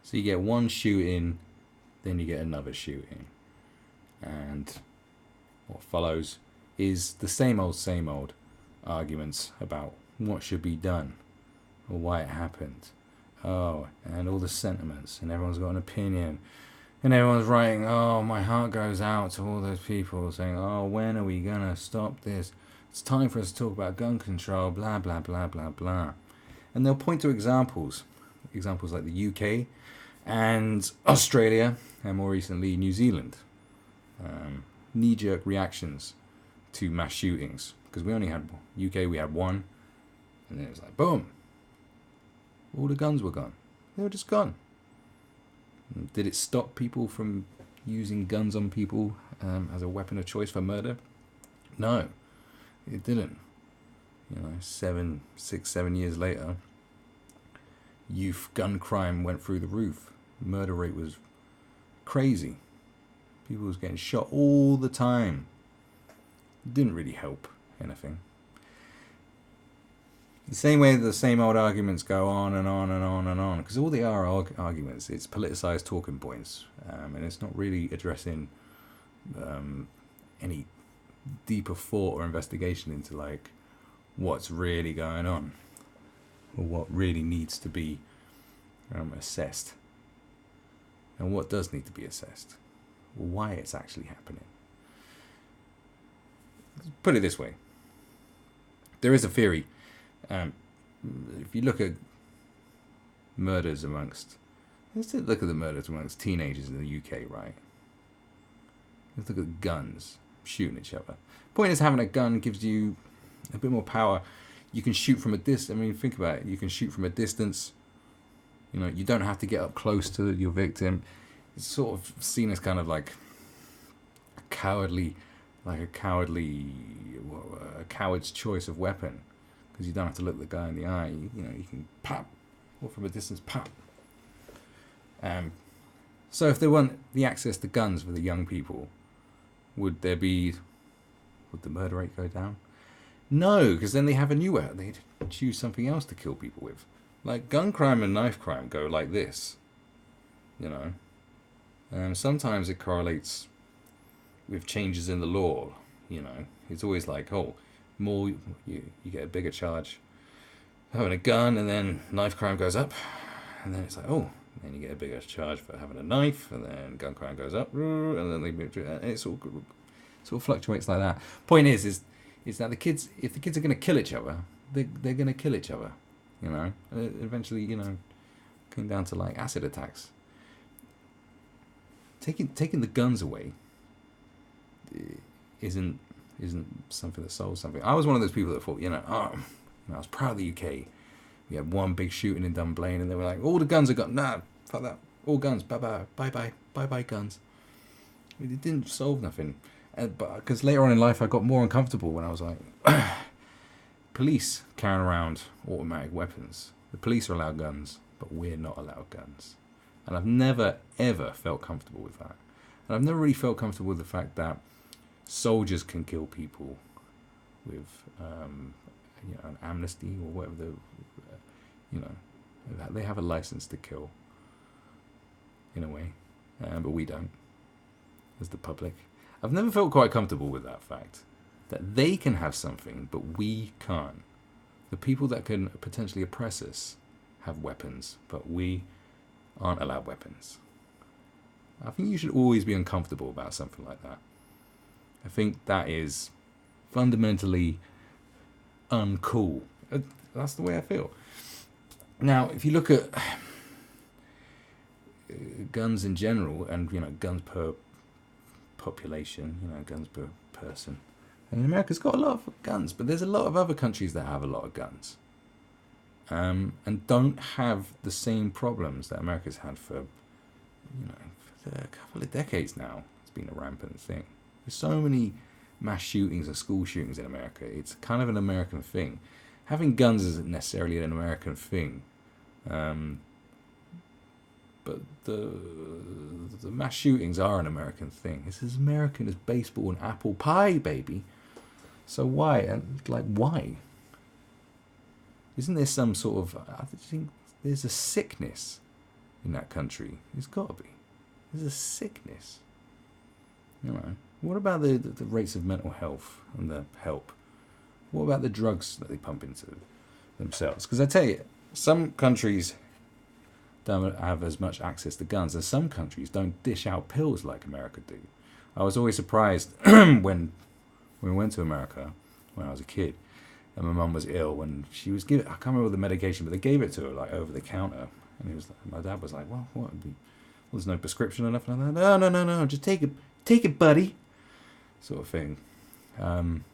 So you get one shooting, then you get another shooting. And what follows is the same old arguments about what should be done or why it happened. Oh, and all the sentiments, and everyone's got an opinion. And everyone's writing, oh, my heart goes out to all those people saying, oh, when are we going to stop this? It's time for us to talk about gun control, blah, blah, blah, blah, blah. And they'll point to examples like the UK and Australia, and more recently New Zealand. Knee-jerk reactions to mass shootings. Because we only had, UK we had one, and then it was like, boom, all the guns were gone. They were just gone. Did it stop people from using guns on people as a weapon of choice for murder? No, it didn't. 6, 7 years later, youth gun crime went through the roof. The murder rate was crazy. People was getting shot all the time. It didn't really help anything. The same way the same old arguments go on and on and on and on, because all they are arguments. It's politicized talking points, and it's not really addressing any deeper thought or investigation into like what's really going on or what really needs to be assessed, and what does need to be assessed, or why it's actually happening. Put it this way: there is a theory. If you look at murders amongst, let's look at the murders amongst teenagers in the UK, right? Let's look at guns shooting each other. Point is, having a gun gives you a bit more power. You can shoot from a distance. I mean, think about it. You can shoot from a distance. You don't have to get up close to your victim. It's sort of seen as kind of like a coward's choice of weapon. Because you don't have to look the guy in the eye. You can pop, or from a distance, pop. So if they want the access to guns for the young people, would the murder rate go down? No, because then they have a new weapon. They'd choose something else to kill people with. Like gun crime and knife crime go like this. Sometimes it correlates with changes in the law. It's always like, more you get a bigger charge having a gun, and then knife crime goes up, and then it's like, then you get a bigger charge for having a knife, and then gun crime goes up, and then it sort of fluctuates like that. Point is that the kids, if the kids are going to kill each other, they're going to kill each other. Eventually, came down to like acid attacks. Taking the guns away isn't something that solves something. I was one of those people that thought, I was proud of the UK. We had one big shooting in Dunblane, and they were like, all the guns are gone. Nah, fuck that. All guns. Bye-bye guns. It didn't solve nothing. But because later on in life, I got more uncomfortable when I was like, police carrying around automatic weapons. The police are allowed guns, but we're not allowed guns. And I've never, ever felt comfortable with that. And I've never really felt comfortable with the fact that soldiers can kill people with an amnesty or whatever they have a license to kill in a way, but we don't as the public. I've never felt quite comfortable with that fact that they can have something but we can't. The people that can potentially oppress us have weapons, but we aren't allowed weapons. I think you should always be uncomfortable about something like that. I think that is fundamentally uncool. That's the way I feel. Now, if you look at guns in general, and guns per population, guns per person, and America's got a lot of guns, but there's a lot of other countries that have a lot of guns, and don't have the same problems that America's had for a couple of decades now. It's been a rampant thing. There's so many mass shootings and school shootings in America. It's kind of an American thing. Having guns isn't necessarily an American thing. But the mass shootings are an American thing. It's as American as baseball and apple pie, baby. So why? And why? Isn't there some sort of... I think there's a sickness in that country. It's got to be. There's a sickness. You know. What about the rates of mental health and the help? What about the drugs that they pump into themselves? Because I tell you, some countries don't have as much access to guns, and some countries don't dish out pills like America do. I was always surprised when we went to America when I was a kid, and my mum was ill, and she was giving, I can't remember the medication, but they gave it to her like over the counter, and he was like, my dad was like, well, what? Well, there's no prescription or nothing like that. No, just take it, buddy, sort of thing. And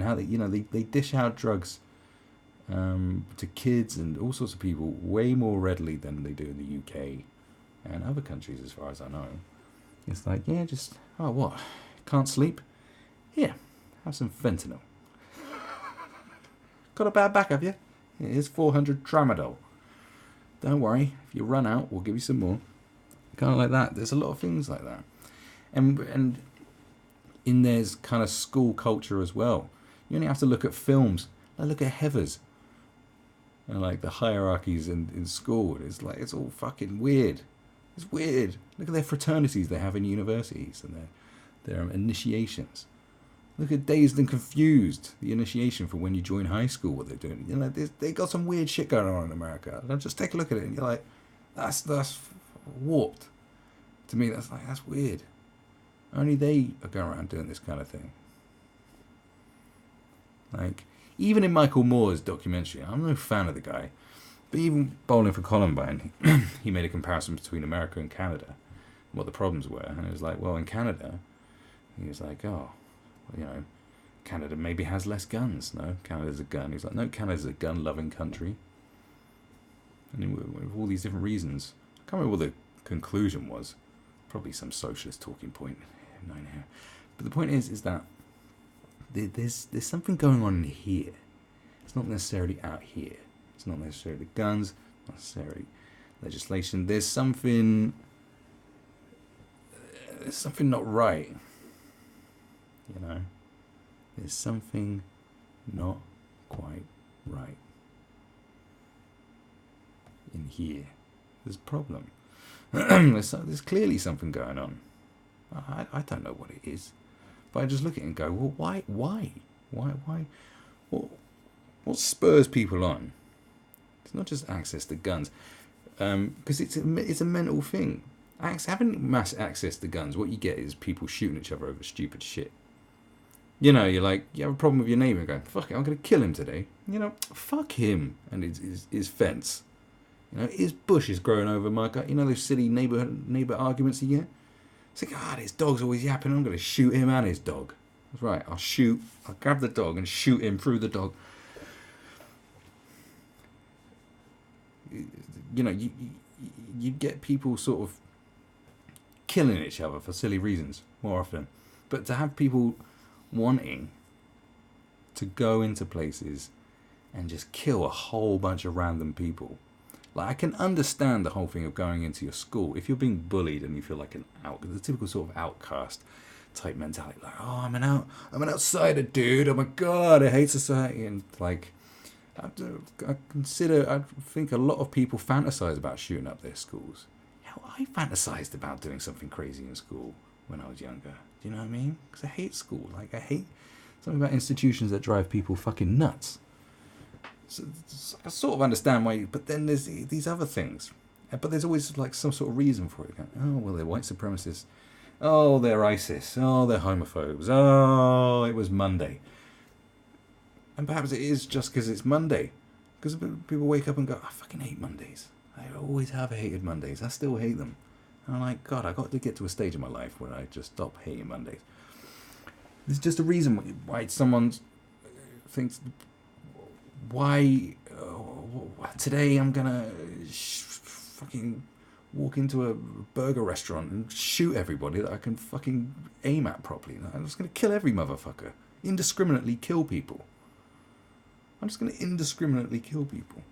how they dish out drugs to kids and all sorts of people way more readily than they do in the UK and other countries, as far as I know. It's like, yeah, just, oh, what? Can't sleep? Here, have some fentanyl. Got a bad back, have you? Here's 400 tramadol. Don't worry, if you run out, we'll give you some more. Kind of like that. There's a lot of things like that. And in there's kind of school culture as well. You only have to look at films. Like, look at Heathers. And like the hierarchies in school. It's like, it's all fucking weird. It's weird. Look at their fraternities they have in universities and their initiations. Look at Dazed and Confused, the initiation for when you join high school, what they're doing. You know, they got some weird shit going on in America. And just take a look at it and you're like, that's warped. To me, that's weird. Only they are going around doing this kind of thing. Like, even in Michael Moore's documentary, I'm no fan of the guy, but even Bowling for Columbine, he made a comparison between America and Canada, and what the problems were. And it was like, well, in Canada, he was like, oh, you know, Canada maybe has less guns. No, Canada's a gun. He's like, no, Canada's a gun-loving country. And with all these different reasons, I can't remember what the conclusion was. Probably some socialist talking point. But the point is that there's something going on in here. It's not necessarily out here. It's not necessarily guns, not necessarily legislation. There's something not right. You know, there's something not quite right in here. There's a problem. There's clearly something going on. I don't know what it is, but I just look at it and go, well, why? What spurs people on? It's not just access to guns, because it's a mental thing. Having mass access to guns, what you get is people shooting each other over stupid shit. You know, you're like, you have a problem with your neighbour, going, fuck it, I'm going to kill him today. You know, fuck him and his fence. You know, his bush is growing over my gut. You know those silly neighbour arguments you get? It's like, this dog's always yapping, I'm going to shoot him and his dog. That's right, I'll grab the dog and shoot him through the dog. You know, you get people sort of killing each other for silly reasons more often. But to have people wanting to go into places and just kill a whole bunch of random people. Like, I can understand the whole thing of going into your school. If you're being bullied and you feel like the typical sort of outcast type mentality, like, oh, I'm an outsider, dude. Oh my God, I hate society. And like, I think a lot of people fantasize about shooting up their schools. Hell, I fantasized about doing something crazy in school when I was younger. Do you know what I mean? Because I hate school. Like, I hate something about institutions that drive people fucking nuts. So I sort of understand why, but then there's these other things. But there's always like some sort of reason for it. Oh, well, they're white supremacists. Oh, they're ISIS. Oh, they're homophobes. Oh, it was Monday. And perhaps it is just because it's Monday. Because people wake up and go, I fucking hate Mondays. I always have hated Mondays. I still hate them. And I'm like, God, I got to get to a stage in my life where I just stop hating Mondays. There's just a reason why someone thinks, why today I'm gonna fucking walk into a burger restaurant and shoot everybody that I can fucking aim at properly. I'm just gonna kill every motherfucker. Indiscriminately kill people. I'm just gonna indiscriminately kill people.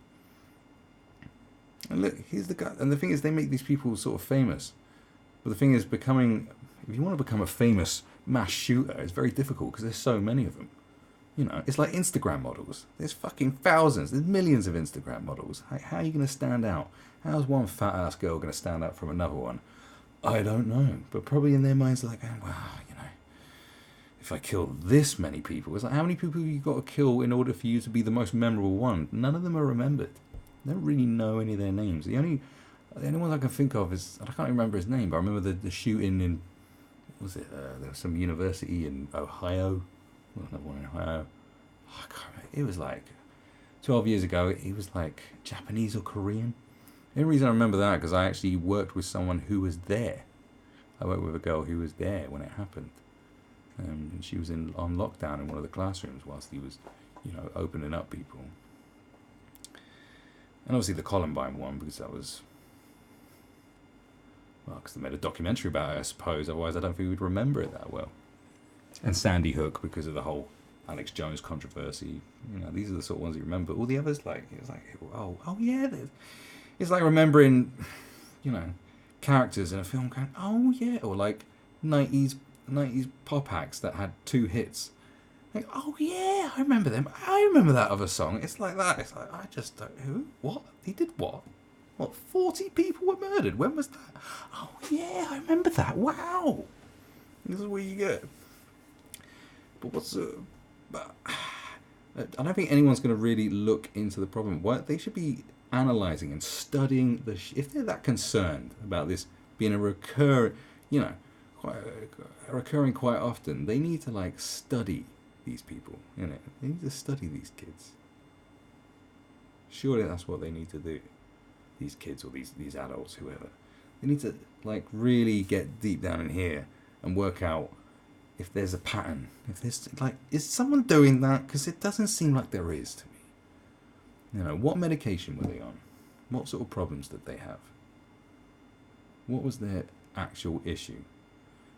And look, here's the guy. And the thing is, they make these people sort of famous. But the thing is, if you want to become a famous mass shooter, it's very difficult because there's so many of them. You know, it's like Instagram models. There's fucking thousands. There's millions of Instagram models. How are you going to stand out? How's one fat ass girl going to stand out from another one? I don't know. But probably in their minds, they're like, oh, wow, you know, if I kill this many people, it's like, how many people have you got to kill in order for you to be the most memorable one? None of them are remembered. I don't really know any of their names. The only one I can think of is, I can't remember his name, but I remember the shooting in, what was it? There was some university in Ohio. Another one in Ohio. Oh, I can't remember. It was like 12 years ago. He was like Japanese or Korean. The only reason I remember that because I actually worked with someone who was there. I worked with a girl who was there when it happened. And she was on lockdown in one of the classrooms whilst he was, you know, opening up people. And obviously the Columbine one, because that was, well, because they made a documentary about it, I suppose. Otherwise, I don't think we'd remember it that well. And Sandy Hook, because of the whole Alex Jones controversy. You know, these are the sort of ones you remember. All the others, like, it's like, oh yeah. It's like remembering, you know, characters in a film going, oh yeah. Or like 90s pop acts that had 2 hits. Like, oh yeah, I remember them. I remember that other song. It's like that. It's like, I just don't, who? What? He did what? What, 40 people were murdered? When was that? Oh yeah, I remember that. Wow. This is what you get. But what's I don't think anyone's going to really look into the problem. What they should be analysing and studying if they're that concerned about this being a recurring quite often, they need to like study these people, you know. They need to study these kids. Surely that's what they need to do. These kids or these adults, whoever. They need to like really get deep down in here and work out if there's a pattern. If there's like, is someone doing that? Because it doesn't seem like there is to me. You know, what medication were they on? What sort of problems did they have? What was their actual issue?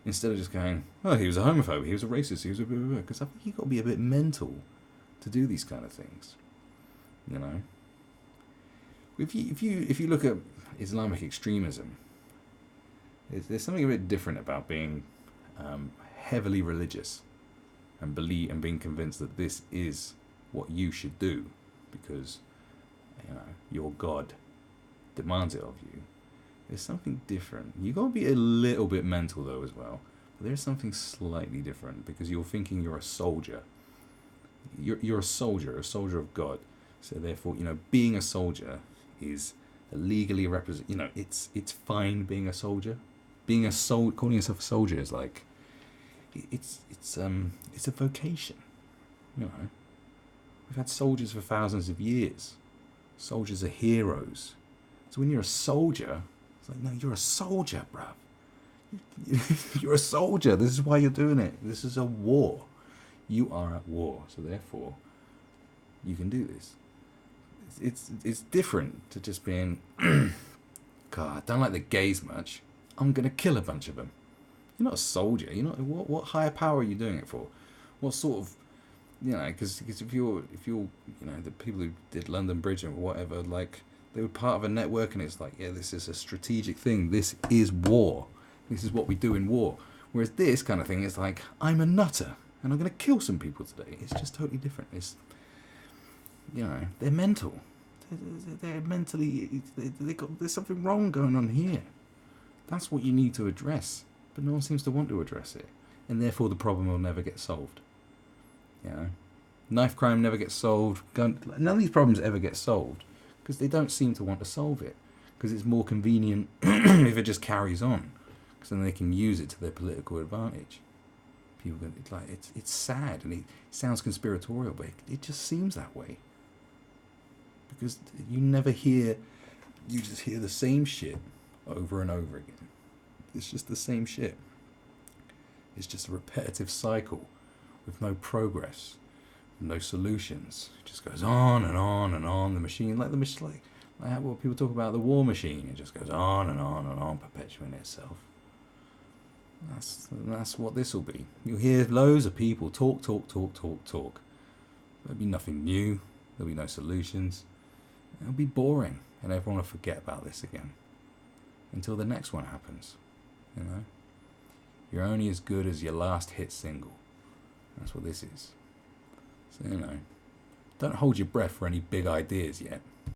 Instead of just going, oh, he was a homophobe, he was a racist, he was a blah, blah, blah. Because I think you've got to be a bit mental to do these kind of things. You know? If you look at Islamic extremism, there's something a bit different about being heavily religious and being convinced that this is what you should do because, you know, your God demands it of you. There's something different. You got to be a little bit mental though as well. But there's something slightly different because you're thinking you're a soldier. You're a soldier of God. So therefore, you know, being a soldier is legally represent. You know, it's fine being a soldier. Calling yourself a soldier is like, it's a vocation. You know, we've had soldiers for thousands of years. Soldiers are heroes. So when you're a soldier, it's like, no, you're a soldier, bruv. You're a soldier. This is why you're doing it. This is a war. You are at war. So therefore, you can do this. It's different to just being, God, I don't like the gays much. I'm going to kill a bunch of them. You're not a soldier. You're not. What higher power are you doing it for? What sort of, you know, because if you're, you know, the people who did London Bridge and whatever, like, they were part of a network and it's like, yeah, this is a strategic thing. This is war. This is what we do in war. Whereas this kind of thing is like, I'm a nutter and I'm going to kill some people today. It's just totally different. It's, you know, they're mental. They're mentally, there's something wrong going on here. That's what you need to address. But no one seems to want to address it. And therefore the problem will never get solved. You know? Knife crime never gets solved. None of these problems ever get solved. Because they don't seem to want to solve it. Because it's more convenient if it just carries on. Because then they can use it to their political advantage. People, it's sad and it sounds conspiratorial, but it just seems that way. Because you just hear the same shit over and over again. It's just the same shit. It's just a repetitive cycle with no progress, no solutions. It just goes on and on and on. The machine, like what people talk about, the war machine. It just goes on and on and on, perpetuating itself. That's what this will be. You'll hear loads of people talk. There'll be nothing new. There'll be no solutions. It'll be boring, and everyone will forget about this again until the next one happens. You know, you're only as good as your last hit single. That's what this is. So, don't hold your breath for any big ideas yet.